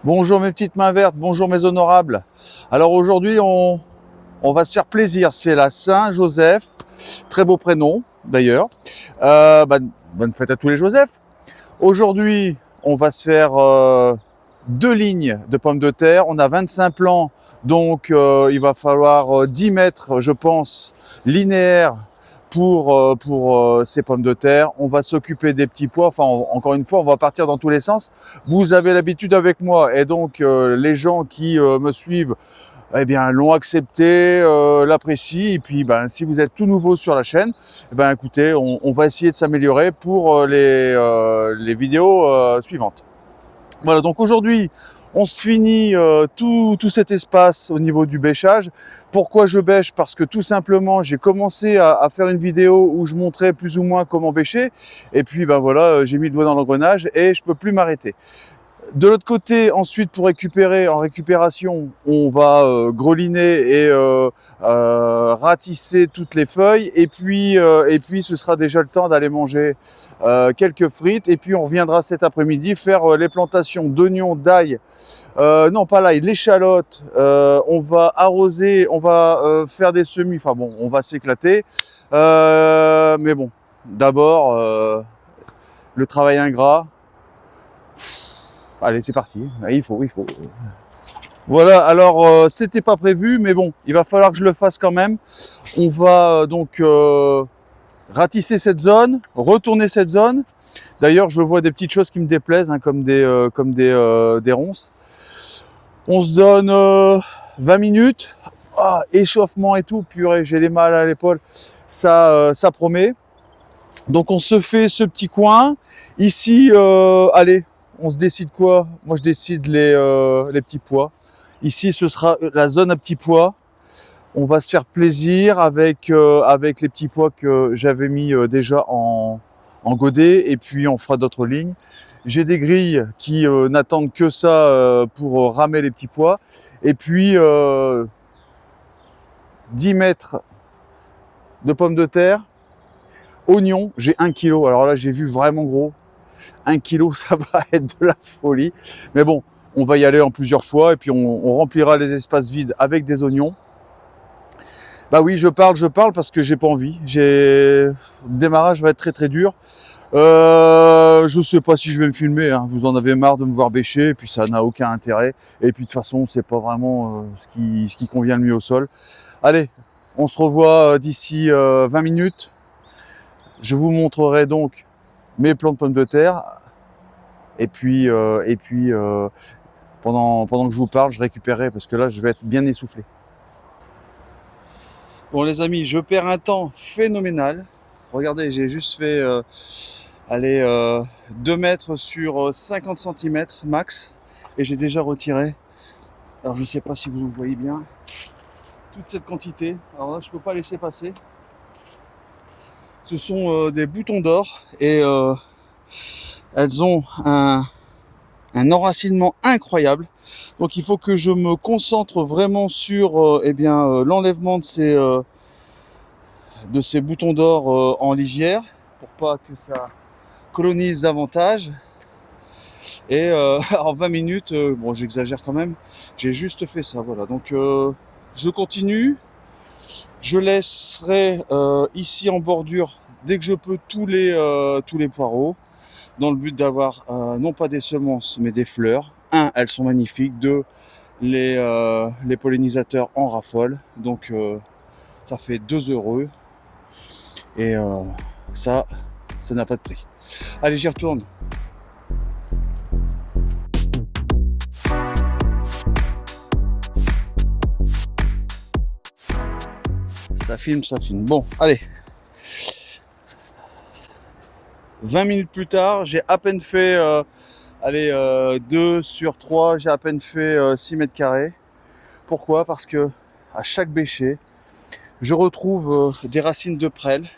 Bonjour mes petites mains vertes, bonjour mes honorables. Alors aujourd'hui on va se faire plaisir, c'est la Saint-Joseph, très beau prénom d'ailleurs. Bonne fête à tous les Joseph. Aujourd'hui on va se faire 2 lignes de pommes de terre, on a 25 plants, donc il va falloir 10 mètres je pense linéaires pour ces pommes de terre. On va s'occuper des petits pois. Enfin, encore une fois, on va partir dans tous les sens. Vous avez l'habitude avec moi, et donc les gens qui me suivent, eh bien, l'ont accepté, l'apprécient. Et puis, ben, si vous êtes tout nouveau sur la chaîne, eh ben, écoutez, on va essayer de s'améliorer pour les vidéos suivantes. Voilà, donc aujourd'hui, on se finit tout cet espace au niveau du bêchage. Pourquoi je bêche? Parce que tout simplement, j'ai commencé à faire une vidéo où je montrais plus ou moins comment bêcher. Et puis, ben voilà, j'ai mis le doigt dans l'engrenage et je peux plus m'arrêter. De l'autre côté, ensuite, pour récupérer, en récupération, on va greliner et ratisser toutes les feuilles. Et puis, ce sera déjà le temps d'aller manger quelques frites. Et puis, on reviendra cet après-midi faire les plantations d'oignons, d'ail. Non, pas l'ail, l'échalote. On va arroser, on va faire des semis. Enfin bon, on va s'éclater. Mais bon, d'abord, le travail ingrat. Allez, c'est parti. Il faut. Voilà, alors c'était pas prévu, mais bon, il va falloir que je le fasse quand même. On va donc ratisser cette zone, retourner cette zone. D'ailleurs, je vois des petites choses qui me déplaisent, hein, comme des ronces. On se donne 20 minutes. Ah, échauffement et tout, purée, j'ai les mal à l'épaule. Ça promet. Donc on se fait ce petit coin. Ici, allez, on se décide quoi? Moi je décide les petits pois. Ici ce sera la zone à petits pois. On va se faire plaisir avec les petits pois que j'avais mis déjà en godet, et puis on fera d'autres lignes. J'ai des grilles qui n'attendent que ça pour ramer les petits pois. Et puis 10 mètres de pommes de terre. Oignons, j'ai 1 kilo. Alors là, j'ai vu vraiment gros. 1 kilo, ça va être de la folie. Mais bon, on va y aller en plusieurs fois et puis on remplira les espaces vides avec des oignons. Bah oui, je parle parce que j'ai pas envie. Le démarrage va être très très dur. Je sais pas si je vais me filmer, hein. Vous en avez marre de me voir bêcher, et puis ça n'a aucun intérêt. Et puis de toute façon, c'est pas vraiment ce qui convient le mieux au sol. Allez, on se revoit d'ici 20 minutes. Je vous montrerai donc mes plants de pommes de terre. Et puis pendant que je vous parle, je récupérerai parce que là, je vais être bien essoufflé. Bon les amis, je perds un temps phénoménal. Regardez, j'ai juste fait 2 mètres sur 50 cm max. Et j'ai déjà retiré, alors je sais pas si vous le voyez bien, toute cette quantité. Alors là, je peux pas laisser passer. Ce sont des boutons d'or et elles ont un enracinement incroyable. Donc il faut que je me concentre vraiment sur l'enlèvement de ces boutons d'or en lisière pour pas que ça colonise davantage. Et en 20 minutes, bon j'exagère quand même, j'ai juste fait ça. Voilà, donc je continue. Je laisserai ici en bordure dès que je peux tous les poireaux, dans le but d'avoir non pas des semences mais des fleurs. Un, elles sont magnifiques. Deux, les pollinisateurs en raffolent. Donc ça fait 2 heureux. Et ça n'a pas de prix. Allez, j'y retourne. Ça filme, ça filme. Bon, allez. 20 minutes plus tard, j'ai à peine fait 2 sur 3, j'ai à peine fait 6 mètres carrés. Pourquoi? Parce que à chaque bêcher, je retrouve des racines de prêle.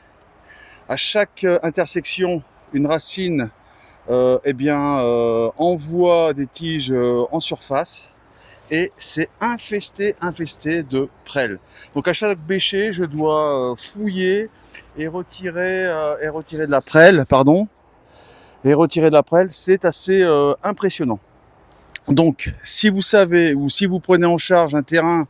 À chaque intersection, une racine envoie des tiges en surface. Et c'est infesté de prêle. Donc à chaque bêcher, je dois fouiller et retirer de la prêle, pardon. Et retirer de la prêle, c'est assez impressionnant. Donc, si vous savez ou si vous prenez en charge un terrain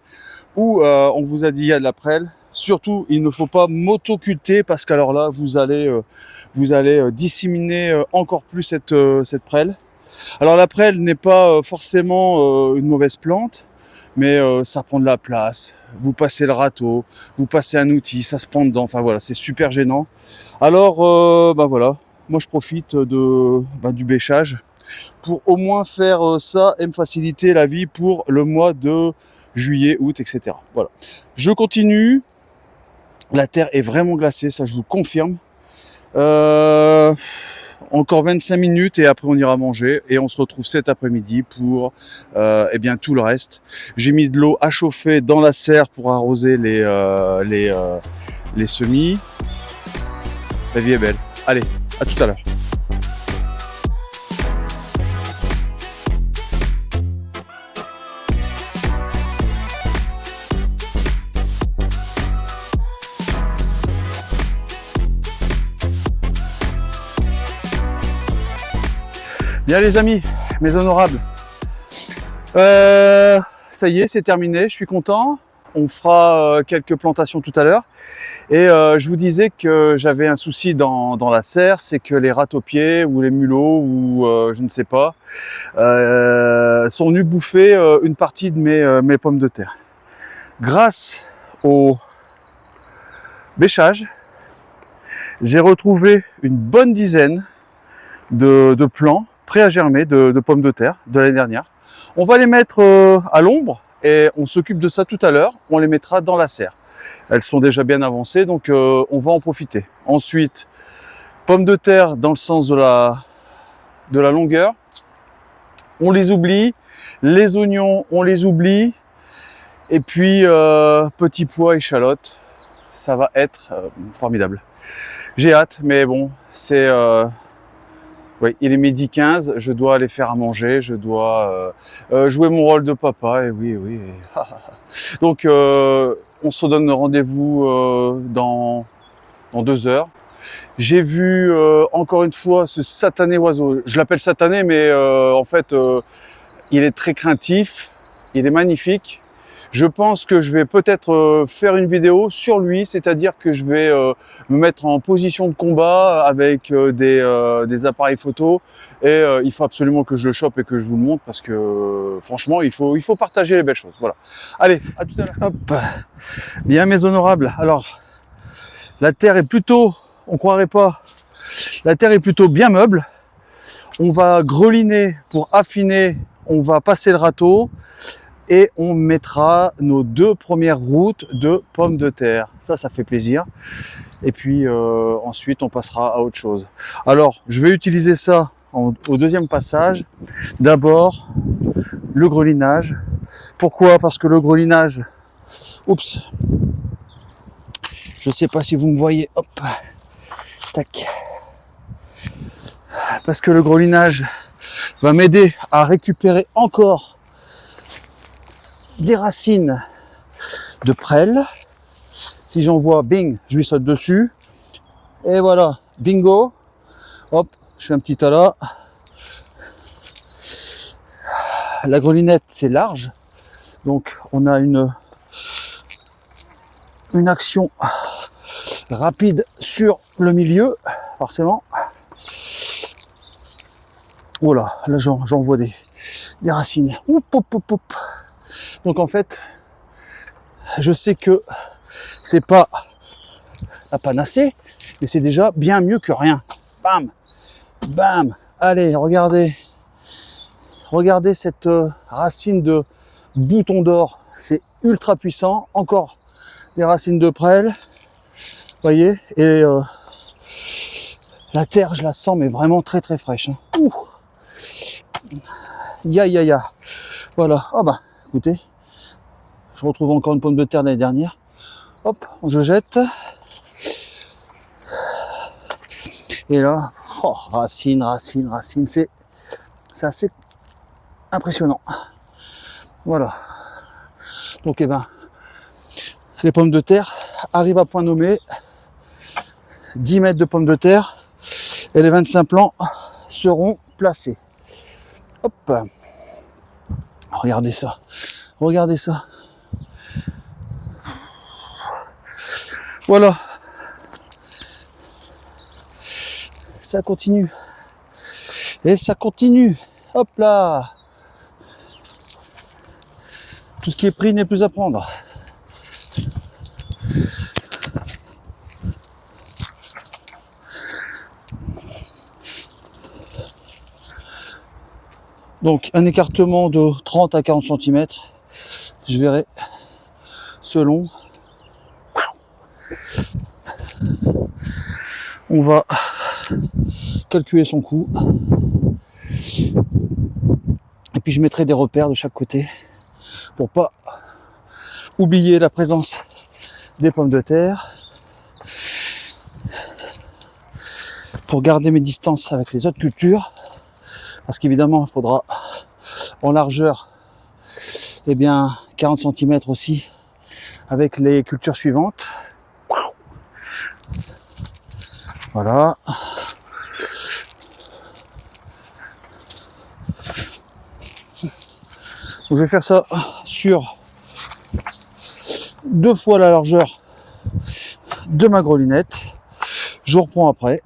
où on vous a dit il y a de la prêle, surtout il ne faut pas motoculter parce qu'alors là vous allez disséminer encore plus cette prêle. Alors la prêle n'est pas forcément une mauvaise plante, mais ça prend de la place. Vous passez le râteau, vous passez un outil, ça se prend dedans. Enfin voilà, c'est super gênant. Alors bah voilà, moi je profite du bêchage pour au moins faire ça et me faciliter la vie pour le mois de juillet, août, etc. Voilà. Je continue. La terre est vraiment glacée, ça je vous confirme. Encore 25 minutes et après on ira manger et on se retrouve cet après-midi pour eh bien tout le reste. J'ai mis de l'eau à chauffer dans la serre pour arroser les semis. La vie est belle. Allez, à tout à l'heure. Bien les amis, mes honorables, ça y est, c'est terminé, je suis content. On fera quelques plantations tout à l'heure. Et je vous disais que j'avais un souci dans la serre, c'est que les râteaux-pieds ou les mulots ou je ne sais pas, sont venus bouffer une partie de mes pommes de terre. Grâce au bêchage, j'ai retrouvé une bonne dizaine de plants prêts à germer de pommes de terre de l'année dernière. On va les mettre à l'ombre et on s'occupe de ça tout à l'heure. On les mettra dans la serre. Elles sont déjà bien avancées, donc on va en profiter. Ensuite, pommes de terre dans le sens de la longueur. On les oublie. Les oignons, on les oublie. Et puis, petits pois, échalotes. Ça va être formidable. J'ai hâte, mais bon, c'est... oui, il est midi 15, je dois aller faire à manger, je dois jouer mon rôle de papa, et oui. Donc, on se redonne rendez-vous dans 2 heures. J'ai vu encore une fois ce satané oiseau. Je l'appelle satané, mais en fait, il est très craintif, il est magnifique. Je pense que je vais peut-être faire une vidéo sur lui, c'est-à-dire que je vais me mettre en position de combat avec des appareils photo et il faut absolument que je le chope et que je vous le montre parce que franchement, il faut partager les belles choses. Voilà. Allez, à tout à l'heure. Hop. Bien mes honorables. Alors, la terre est plutôt, on croirait pas, la terre est plutôt bien meuble. On va greliner pour affiner, on va passer le râteau. Et on mettra nos 2 premières routes de pommes de terre. Ça fait plaisir. Et puis ensuite, on passera à autre chose. Alors, je vais utiliser ça au deuxième passage. D'abord, le grelinage. Pourquoi? Parce que le grelinage... Oups. Je ne sais pas si vous me voyez. Hop. Tac. Parce que le grelinage va m'aider à récupérer encore des racines de prêle. Si j'en vois, bing, je lui saute dessus. Et voilà, bingo. Hop, je fais un petit tas là. La grelinette, c'est large. Donc, on a une action rapide sur le milieu, forcément. Voilà, là, j'en vois des racines. Oup, oup, oup, oup. Donc en fait, je sais que c'est pas la panacée, mais c'est déjà bien mieux que rien. Bam, bam. Allez, regardez cette racine de bouton d'or. C'est ultra puissant. Encore des racines de prêle. Voyez, et la terre, je la sens, mais vraiment très très fraîche. Hein. Ouh. Ya. Voilà. Ah bah, écoutez. Je retrouve encore une pomme de terre l'année dernière. Hop, je jette. Et là, oh, racine, c'est assez impressionnant. Voilà. Donc, eh ben, les pommes de terre arrivent à point nommé. 10 mètres de pommes de terre et les 25 plants seront placés. Hop. Regardez ça. Regardez ça. Voilà. Ça continue. Et ça continue. Hop là. Tout ce qui est pris n'est plus à prendre. Donc un écartement de 30 à 40 cm. Je verrai selon. On va calculer son coût. Et puis je mettrai des repères de chaque côté pour pas oublier la présence des pommes de terre. Pour garder mes distances avec les autres cultures. Parce qu'évidemment, il faudra en largeur, eh bien, 40 cm aussi avec les cultures suivantes. Voilà. Donc, je vais faire ça sur 2 fois la largeur de ma grelinette. Je reprends après.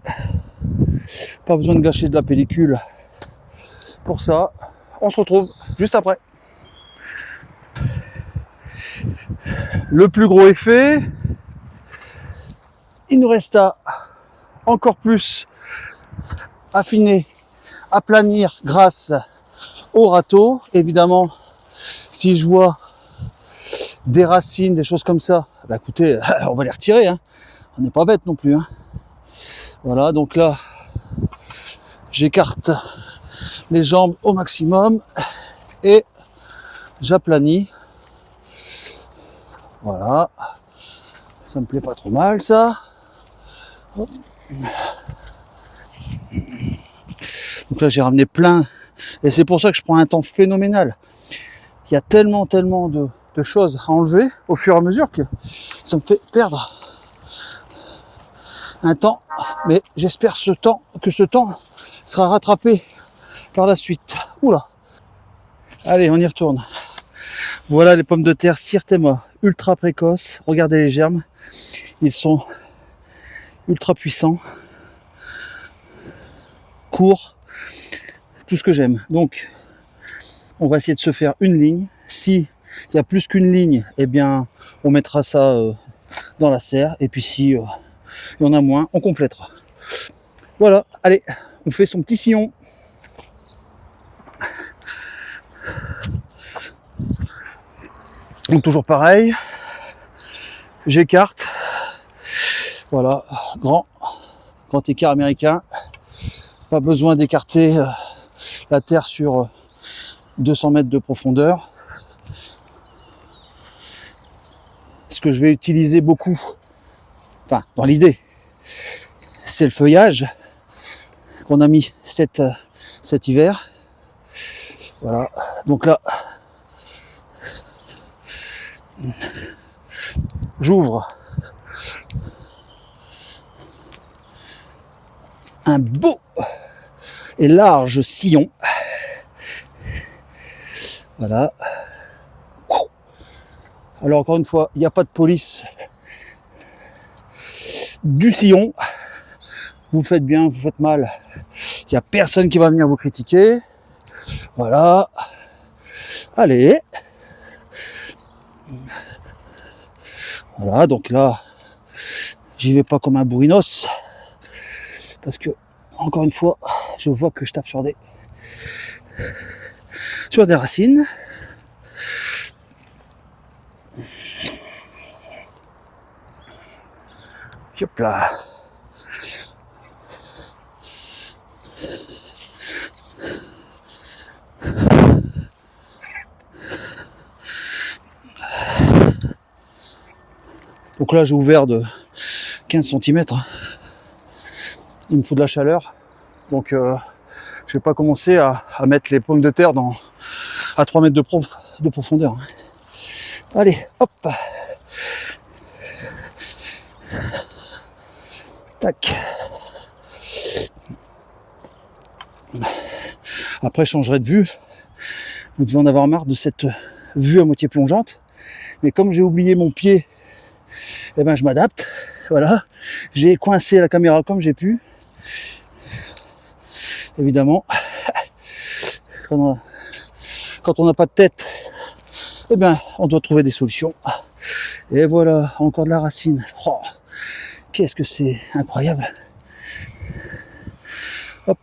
Pas besoin de gâcher de la pellicule pour ça. On se retrouve juste après. Le plus gros est fait. Il nous reste à encore plus affiner, aplanir grâce au râteau. Évidemment, si je vois des racines, des choses comme ça, bah écoutez, on va les retirer, hein. On n'est pas bête non plus, hein. Voilà, donc là, j'écarte les jambes au maximum et j'aplanis. Voilà, ça me plaît pas trop mal ça. Hop. Donc là j'ai ramené plein et c'est pour ça que je prends un temps phénoménal. Il y a tellement de choses à enlever au fur et à mesure que ça me fait perdre un temps, mais j'espère que ce temps sera rattrapé par la suite. Oula. Allez, on y retourne. Voilà les pommes de terre Sirtema, ultra précoces. Regardez les germes, ils sont ultra puissants, courts, tout ce que j'aime. Donc, on va essayer de se faire une ligne. Si il y a plus qu'une ligne, eh bien, on mettra ça dans la serre. Et puis si il y en a moins, on complétera. Voilà, allez, on fait son petit sillon. Donc toujours pareil, j'écarte. Voilà, grand écart américain. Pas besoin d'écarter la terre sur 200 mètres de profondeur. Ce que je vais utiliser beaucoup, enfin dans l'idée, c'est le feuillage qu'on a mis cet hiver. Voilà, donc là, j'ouvre un beau et large sillon. Voilà. Alors encore une fois, il n'y a pas de police du sillon. Vous faites bien, vous faites mal. Il n'y a personne qui va venir vous critiquer. Voilà. Allez. Voilà, donc là, j'y vais pas comme un bourrinos. Parce que, encore une fois, je vois que je tape sur des racines. Hop là. Donc là, j'ai ouvert de 15 cm. Il me faut de la chaleur. Donc, je vais pas commencer à mettre les pommes de terre à 3 mètres de profondeur. Allez, hop. Tac. Après, je changerai de vue. Vous devez en avoir marre de cette vue à moitié plongeante. Mais comme j'ai oublié mon pied, eh ben je m'adapte. Voilà. J'ai coincé la caméra comme j'ai pu. Évidemment, quand on n'a pas de tête, eh ben on doit trouver des solutions. Et voilà, encore de la racine. Oh, qu'est-ce que c'est incroyable. Hop.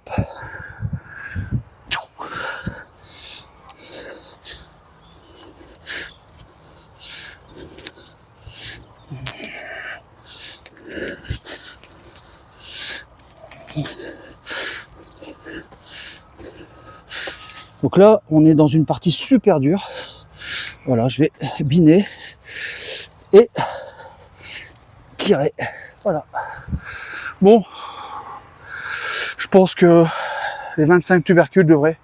Donc là, on est dans une partie super dure. Voilà, je vais biner et tirer. Voilà. Bon, je pense que les 25 tubercules devraient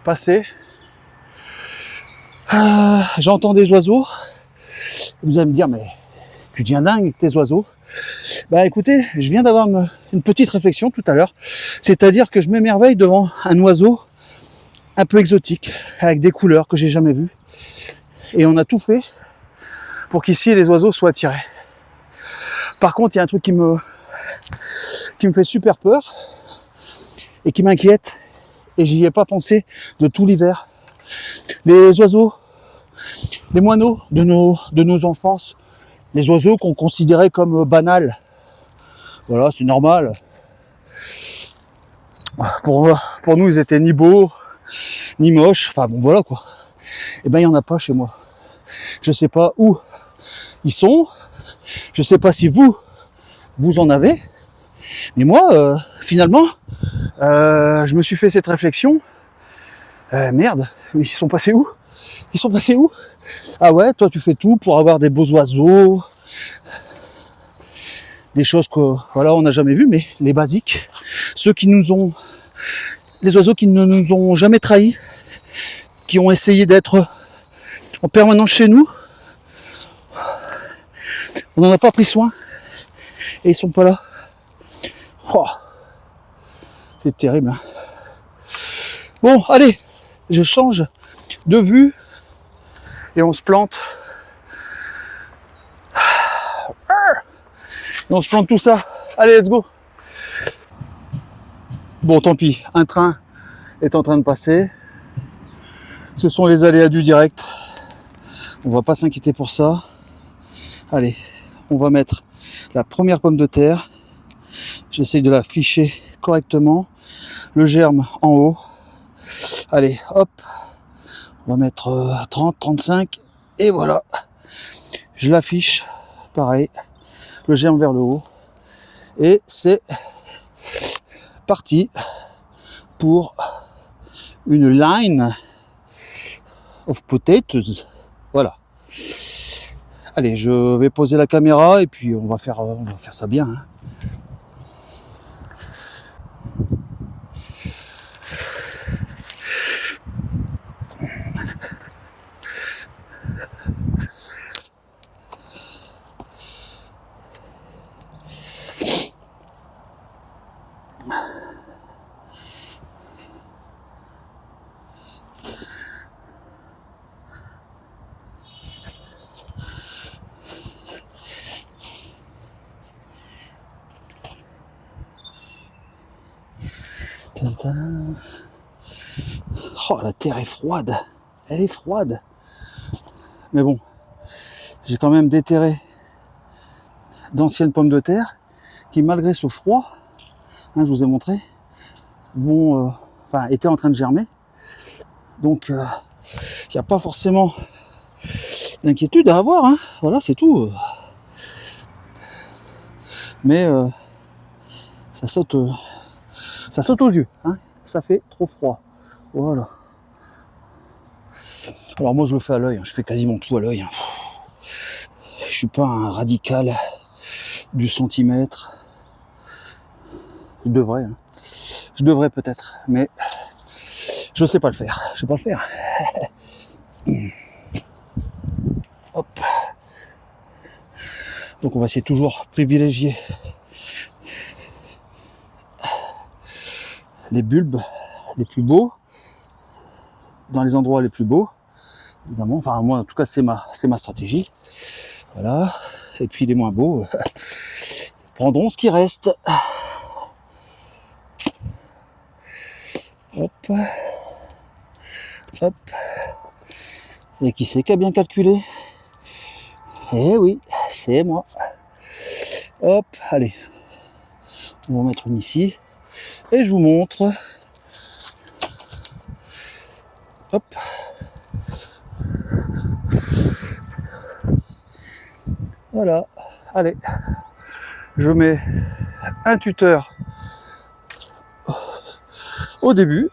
passer. J'entends des oiseaux. Vous allez me dire, mais tu deviens dingue avec tes oiseaux. Bah écoutez, je viens d'avoir une petite réflexion tout à l'heure. C'est-à-dire que je m'émerveille devant un oiseau un peu exotique, avec des couleurs que j'ai jamais vues. Et on a tout fait pour qu'ici les oiseaux soient attirés. Par contre, il y a un truc qui me fait super peur et qui m'inquiète, et j'y ai pas pensé de tout l'hiver. Les oiseaux, les moineaux de nos enfances, les oiseaux qu'on considérait comme banals. Voilà, c'est normal. Pour nous, ils étaient ni beaux, ni moches, enfin bon, voilà quoi. Et ben, il n'y en a pas chez moi. Je sais pas où ils sont, je sais pas si vous en avez, mais moi, finalement, je me suis fait cette réflexion. Merde, ils sont passés où? Ils sont passés où? Ah ouais, toi tu fais tout pour avoir des beaux oiseaux, des choses que voilà on n'a jamais vues, mais les basiques, les oiseaux qui ne nous ont jamais trahis, qui ont essayé d'être en permanence chez nous, on n'en a pas pris soin et ils sont pas là. Oh, c'est terrible. Hein. Bon, allez, je change de vue et on se plante. Et on se plante tout ça. Allez, let's go. Bon, tant pis, un train est en train de passer. Ce sont les aléas du direct. On va pas s'inquiéter pour ça. Allez, on va mettre la première pomme de terre. J'essaye de la ficher correctement. Le germe en haut. Allez, hop. On va mettre 30, 35. Et voilà. Je l'affiche. Pareil. Le germe vers le haut. Et c'est parti pour une line of potatoes. Voilà. Allez, je vais poser la caméra et puis on va faire ça bien. Hein. Oh, la terre est froide. Elle est froide. Mais bon, j'ai quand même déterré d'anciennes pommes de terre qui, malgré ce froid, hein, je vous ai montré, étaient en train de germer. Donc, il n'y a pas forcément d'inquiétude à avoir. Hein. Voilà, c'est tout. Mais ça saute aux yeux. Hein. Ça fait trop froid. Voilà. Alors moi je le fais à l'œil, je fais quasiment tout à l'œil. Je suis pas un radical du centimètre. Je devrais. Hein. Je devrais peut-être, mais je sais pas le faire. Je sais pas le faire. Hop. Donc on va essayer de toujours privilégier les bulbes les plus beaux. dans les endroits les plus beaux, évidemment. Enfin, moi, en tout cas, c'est ma stratégie. Voilà. Et puis les moins beaux prendront ce qui reste. Hop. Hop. Et qui c'est qui a bien calculé? Eh oui, c'est moi. Hop, allez. On va mettre une ici. Et je vous montre. Hop. Voilà. Allez. Je mets un tuteur au début.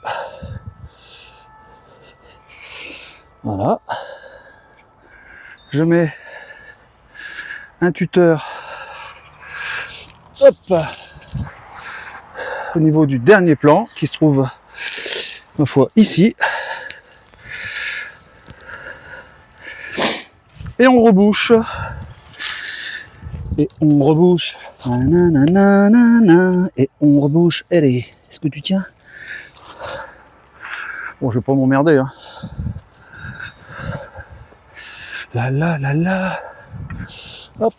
Voilà. Je mets un tuteur, hop, au niveau du dernier plan qui se trouve, ma foi, ici. Et on rebouche. Et on rebouche. Nanana, et on rebouche. Allez, est-ce que tu tiens? Bon, je vais pas m'emmerder, hein. La la la la. Hop.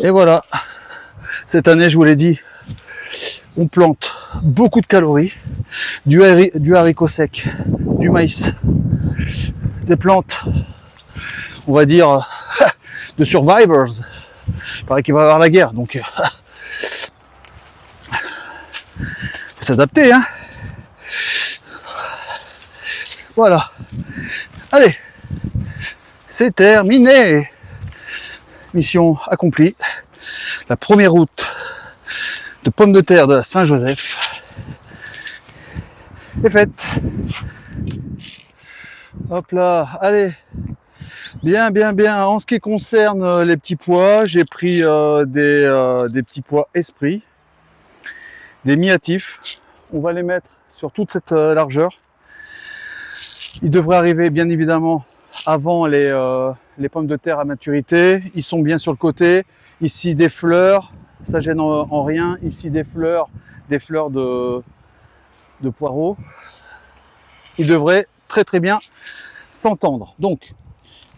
Et voilà, cette année, je vous l'ai dit, on plante beaucoup de calories, du haricot sec, du maïs, des plantes, on va dire, de survivors. Il paraît qu'il va y avoir la guerre, donc faut s'adapter, hein. Voilà. Allez, c'est terminé. Mission accomplie. La première route de pommes de terre de la Saint-Joseph est faite. Hop là, allez. Bien, bien, bien. En ce qui concerne les petits pois, j'ai pris des petits pois esprits, des mi-hâtifs. On va les mettre sur toute cette largeur. Ils devraient arriver bien évidemment avant les pommes de terre à maturité. Ils sont bien sur le côté. Ici des fleurs, ça gêne en rien. Ici des fleurs de poireaux. Ils devraient très très bien s'entendre. Donc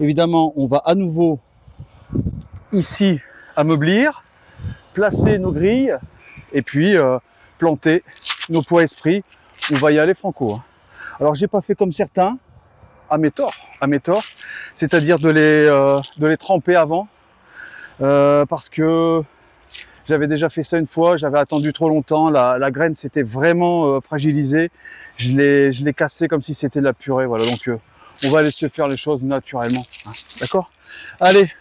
évidemment, on va à nouveau ici ameublir, placer nos grilles et puis planter nos pois esprits. On va y aller franco, hein. Alors j'ai pas fait comme certains, à mes torts, c'est-à-dire de les tremper avant, parce que j'avais déjà fait ça une fois, j'avais attendu trop longtemps, la graine s'était vraiment fragilisée, je l'ai cassé comme si c'était de la purée, voilà, donc on va laisser faire les choses naturellement, hein, d'accord? Allez,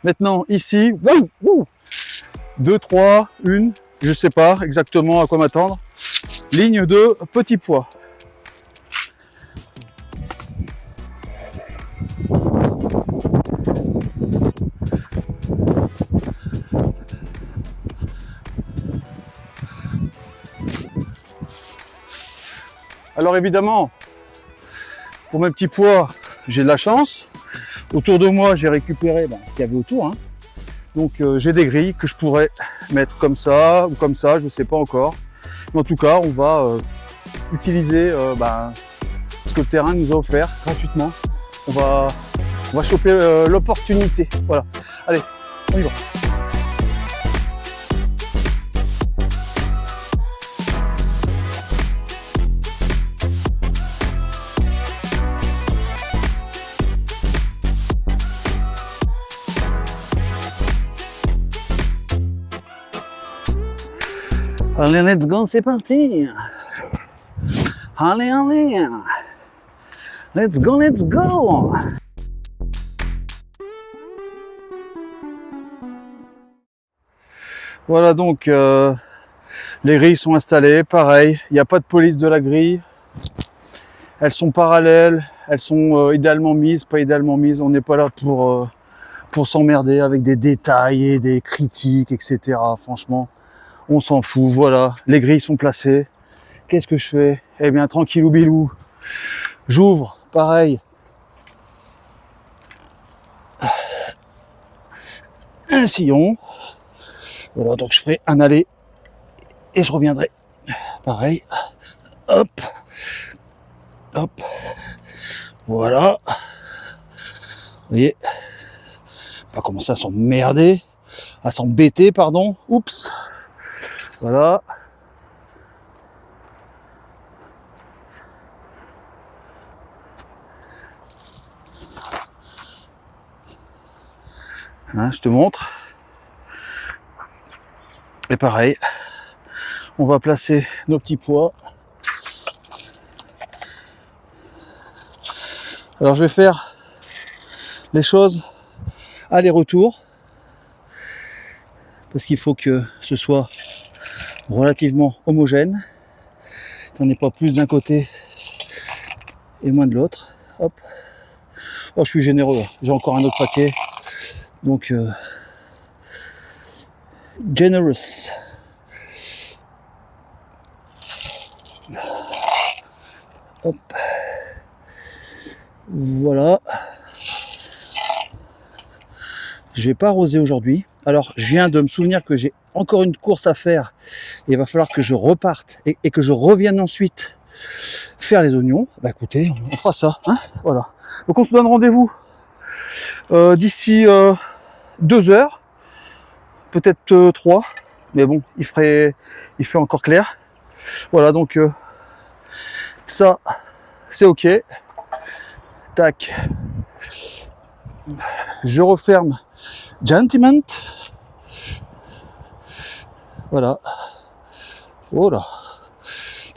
maintenant ici, 2, 3, 1, je sais pas exactement à quoi m'attendre, ligne de petits pois. Alors évidemment, pour mes petits pois, j'ai de la chance. Autour de moi, j'ai récupéré ce qu'il y avait autour, hein. Donc j'ai des grilles que je pourrais mettre comme ça ou comme ça, je ne sais pas encore. Mais en tout cas, on va utiliser ce que le terrain nous a offert gratuitement. On va choper l'opportunité. Voilà. Allez, on y va. Allez, let's go, c'est parti. Allez, allez. Let's go, let's go. Voilà donc, les grilles sont installées, pareil, il n'y a pas de police de la grille. Elles sont parallèles, elles sont idéalement mises, pas idéalement mises. On n'est pas là pour s'emmerder avec des détails et des critiques, etc. Franchement, on s'en fout, voilà, les grilles sont placées. Qu'est-ce que je fais? Eh bien, tranquillou bilou, J'ouvre, pareil, un sillon. Voilà, donc je fais un aller et je reviendrai. Pareil, hop, hop, voilà. Vous voyez, on va commencer à s'emmerder, à s'embêter, pardon. Oups, voilà. Hein, je te montre. Et pareil, on va placer nos petits pois. Alors je vais faire les choses aller-retour parce qu'il faut que ce soit relativement homogène, qu'on n'ait pas plus d'un côté et moins de l'autre. Hop. Oh, je suis généreux, j'ai encore un autre paquet. Donc generous. Hop. Voilà. Je vais pas arroser aujourd'hui. Alors, je viens de me souvenir que j'ai encore une course à faire. Et il va falloir que je reparte et que je revienne ensuite faire les oignons. Bah écoutez, on fera ça. Hein, voilà. Donc on se donne rendez-vous d'ici 2 heures, peut-être 3. Mais bon, il fait encore clair. Voilà, donc ça, c'est ok. Tac. Je referme gentiment. Voilà. Oh là.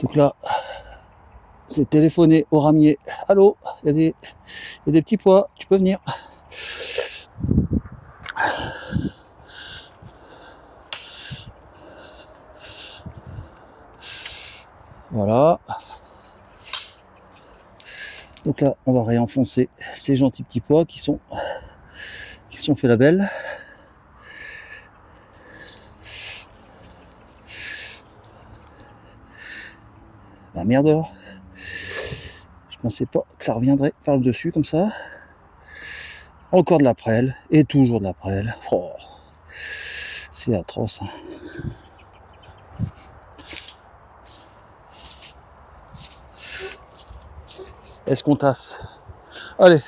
Donc là, c'est téléphoné au ramier. Allô, il y a des petits pois, tu peux venir. Voilà. Donc là, on va réenfoncer ces gentils petits pois qui sont fait la belle. Ah merde alors. Je pensais pas que ça reviendrait par le dessus comme ça. Encore de la prêle et toujours de la prêle. Oh, c'est atroce. Hein. Est-ce qu'on tasse? Allez.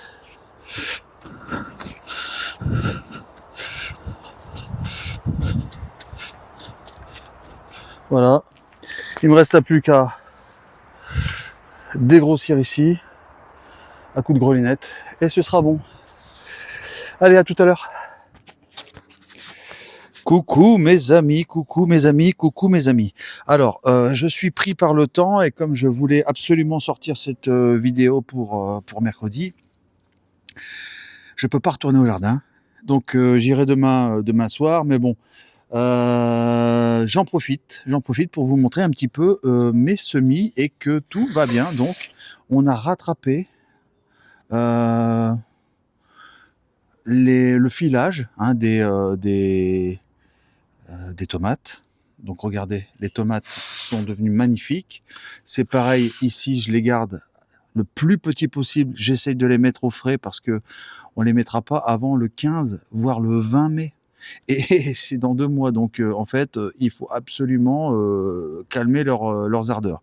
Voilà. Il me reste plus qu'à dégrossir ici à coup de grelinette et ce sera bon. Allez, à tout à l'heure. Coucou mes amis, coucou mes amis, coucou mes amis. Alors, je suis pris par le temps et comme je voulais absolument sortir cette vidéo pour mercredi, je peux pas retourner au jardin. Donc j'irai demain soir, mais bon, j'en profite pour vous montrer un petit peu mes semis et que tout va bien. Donc, on a rattrapé le filage hein, des tomates. Donc regardez, les tomates sont devenues magnifiques. C'est pareil ici, je les garde le plus petit possible. J'essaye de les mettre au frais parce que on les mettra pas avant le 15 voire le 20 mai. Et c'est dans 2 mois. Donc en fait, il faut absolument calmer leurs ardeurs.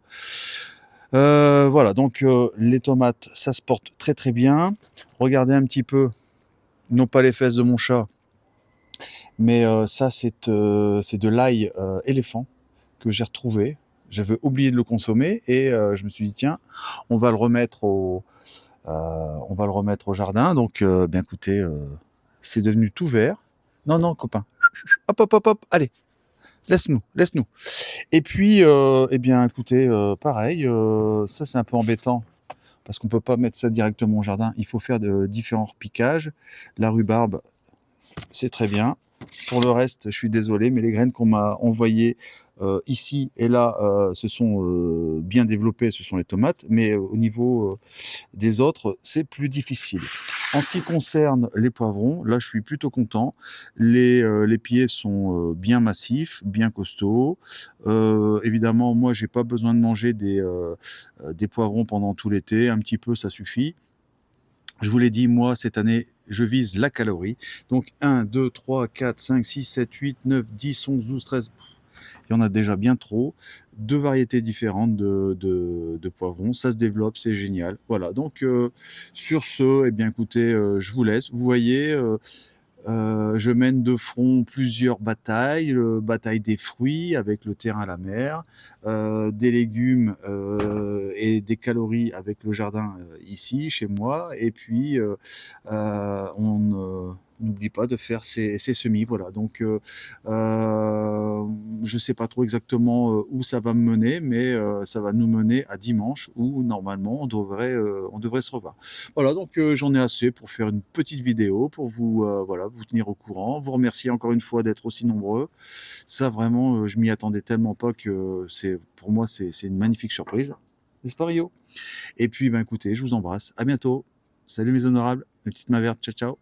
Voilà, donc les tomates, ça se porte très très bien. Regardez un petit peu, non pas les fesses de mon chat, mais ça c'est de l'ail éléphant que j'ai retrouvé. J'avais oublié de le consommer et je me suis dit tiens, on va le remettre au jardin. Donc bien écoutez, c'est devenu tout vert. Non copain, hop hop hop hop, allez, laisse-nous. Et puis eh bien écoutez, pareil, ça c'est un peu embêtant parce qu'on peut pas mettre ça directement au jardin. Il faut faire de différents repiquages. La rhubarbe, c'est très bien. Pour le reste, je suis désolé, mais les graines qu'on m'a envoyées ici et là se sont bien développées, ce sont les tomates, mais au niveau des autres, c'est plus difficile. En ce qui concerne les poivrons, là je suis plutôt content. Les pieds sont bien massifs, bien costauds. Évidemment, moi j'ai pas besoin de manger des poivrons pendant tout l'été, un petit peu ça suffit. Je vous l'ai dit, moi cette année je vise la calorie. Donc 1, 2, 3, 4, 5, 6, 7, 8, 9, 10, 11, 12, 13... Il y en a déjà bien trop. 2 variétés différentes de poivrons. Ça se développe, c'est génial. Voilà, donc sur ce, eh bien écoutez, je vous laisse. Vous voyez, je mène de front plusieurs batailles. Bataille des fruits avec le terrain à la mer, des légumes et des calories avec le jardin ici, chez moi. Et puis, on n'oublie pas de faire ses semis. Voilà, donc je sais pas trop exactement où ça va me mener, mais ça va nous mener à dimanche où normalement on devrait se revoir. Voilà, donc j'en ai assez pour faire une petite vidéo, pour vous, voilà, vous tenir au courant. Vous remercier encore une fois d'être aussi nombreux. Ça vraiment, je m'y attendais tellement pas que pour moi, c'est une magnifique surprise. N'est-ce pas Rio? Et puis, ben écoutez, je vous embrasse. À bientôt. Salut mes honorables, mes petites mains vertes. Ciao, ciao.